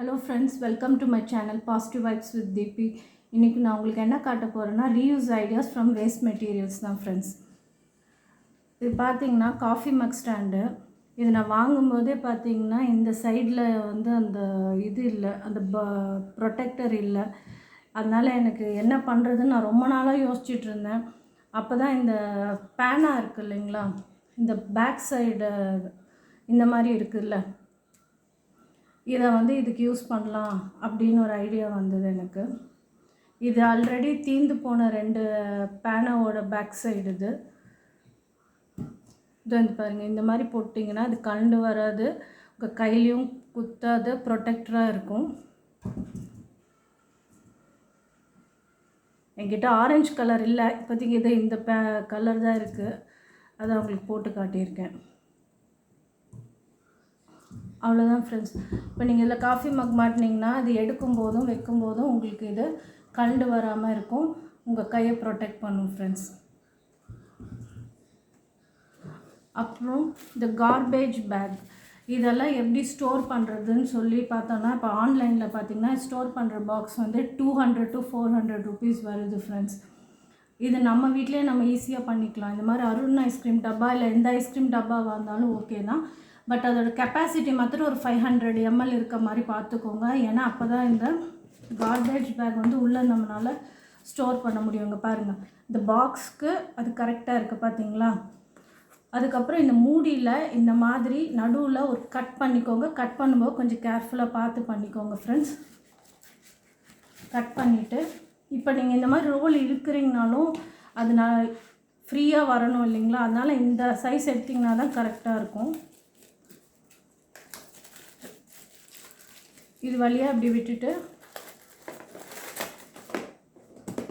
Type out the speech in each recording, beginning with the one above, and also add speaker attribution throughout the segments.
Speaker 1: Hello friends, welcome to my channel Positive Vibes with DP. இன்னைக்கு நான் உங்களுக்கு என்ன காட்ட போறேன்னா reuse ideas from waste materials தான் friends. இது பாத்தீங்கன்னா காஃபி மக் ஸ்டாண்ட். இது நான் வாங்கும்போதே பாத்தீங்கன்னா இந்த சைடுல வந்து அந்த இது இல்ல, அந்த ப்ரொடெக்டர் இல்ல. அதனால எனக்கு என்ன பண்றதுன்னு நான் ரொம்ப நாளா யோசிச்சிட்டு இருந்தேன். அப்பதான் இந்த பேனா இருக்கு இல்லைங்களா, இந்த பேக் சைடு இந்த மாதிரி இருக்குல்ல, இதை வந்து இதுக்கு யூஸ் பண்ணலாம் அப்படின்னு ஒரு ஐடியா வந்தது எனக்கு. இது ஆல்ரெடி தீந்து போன 2 பேனாவோட பேக் சைடு இது வந்து பாருங்கள். இந்த மாதிரி போட்டிங்கன்னா அது கண்டு வராது, உங்கள் கையிலையும் குத்தாது, ப்ரொடெக்டராக இருக்கும். என்கிட்ட ஆரஞ்சு கலர் இல்லை இப்போதைக்கு, இது இந்த கலர் தான் இருக்குது, அதை அவங்களுக்கு போட்டு காட்டியிருக்கேன். அவ்வளோதான் ஃப்ரெண்ட்ஸ். இப்போ நீங்கள் இதில் காஃபி மக் மாட்டினீங்கன்னா அது எடுக்கும் போதும் வைக்கும் போதும் உங்களுக்கு இது கண்டு வராமல் இருக்கும், உங்கள் கையை ப்ரொடெக்ட் பண்ணும் ஃப்ரெண்ட்ஸ். அப்புறம் இந்த கார்பேஜ் பேக் இதெல்லாம் எப்படி ஸ்டோர் பண்ணுறதுன்னு சொல்லி பார்த்தோன்னா, இப்போ ஆன்லைனில் பார்த்தீங்கன்னா ஸ்டோர் பண்ணுற பாக்ஸ் வந்து 200 to 400 rupees வருது ஃப்ரெண்ட்ஸ். இது நம்ம வீட்டிலே நம்ம ஈஸியாக பண்ணிக்கலாம். இந்த மாதிரி அருண் ஐஸ்கிரீம் டப்பா இல்லை எந்த ஐஸ்கிரீம் டப்பாவாக இருந்தாலும் ஓகே தான். பட் அதோட கெப்பாசிட்டி மாத்திரம் ஒரு 500 ml இருக்க மாதிரி பார்த்துக்கோங்க. ஏன்னா அப்போ தான் இந்த கார்பேஜ் பேக் வந்து உள்ளே நம்மளால் ஸ்டோர் பண்ண முடியுங்க. பாருங்கள், இந்த பாக்ஸ்க்கு அது கரெக்டாக இருக்குது பார்த்தீங்களா. அதுக்கப்புறம் இந்த மூடியில் இந்த மாதிரி நடுவில் ஒரு கட் பண்ணிக்கோங்க. கட் பண்ணும்போது கொஞ்சம் கேர்ஃபுல்லாக பார்த்து பண்ணிக்கோங்க ஃப்ரெண்ட்ஸ். கட் பண்ணிவிட்டு இப்போ நீங்கள் இந்த மாதிரி ரோல் இழுக்கிறீங்கனாலும் அது நான் ஃப்ரீயாக வரணும் இல்லைங்களா, அதனால் இந்த சைஸ் எடுத்திங்கன்னா தான் கரெக்டாக இருக்கும். இது வழியாக அப்படி விட்டுட்டு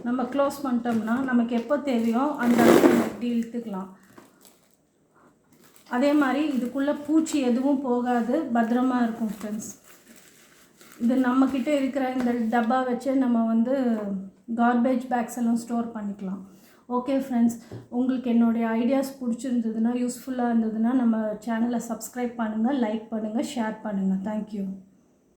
Speaker 1: நம்ம க்ளோஸ் பண்ணிட்டோம்னா நமக்கு எப்போ தேவையோ அந்த அளவுக்கு இப்படி இழுத்துக்கலாம். அதே மாதிரி இதுக்குள்ளே பூச்சி எதுவும் போகாது, பத்திரமா இருக்கும் ஃப்ரெண்ட்ஸ். இது நம்மக்கிட்ட இருக்கிற இந்த டப்பா வச்சு நம்ம வந்து கார்பேஜ் பேக்ஸ் எல்லாம் ஸ்டோர் பண்ணிக்கலாம். ஓகே ஃப்ரெண்ட்ஸ், உங்களுக்கு என்னுடைய ஐடியாஸ் பிடிச்சிருந்ததுன்னா, யூஸ்ஃபுல்லாக இருந்ததுன்னா நம்ம சேனலை சப்ஸ்கிரைப் பண்ணுங்கள், லைக் பண்ணுங்கள், ஷேர் பண்ணுங்கள். தேங்க்யூ.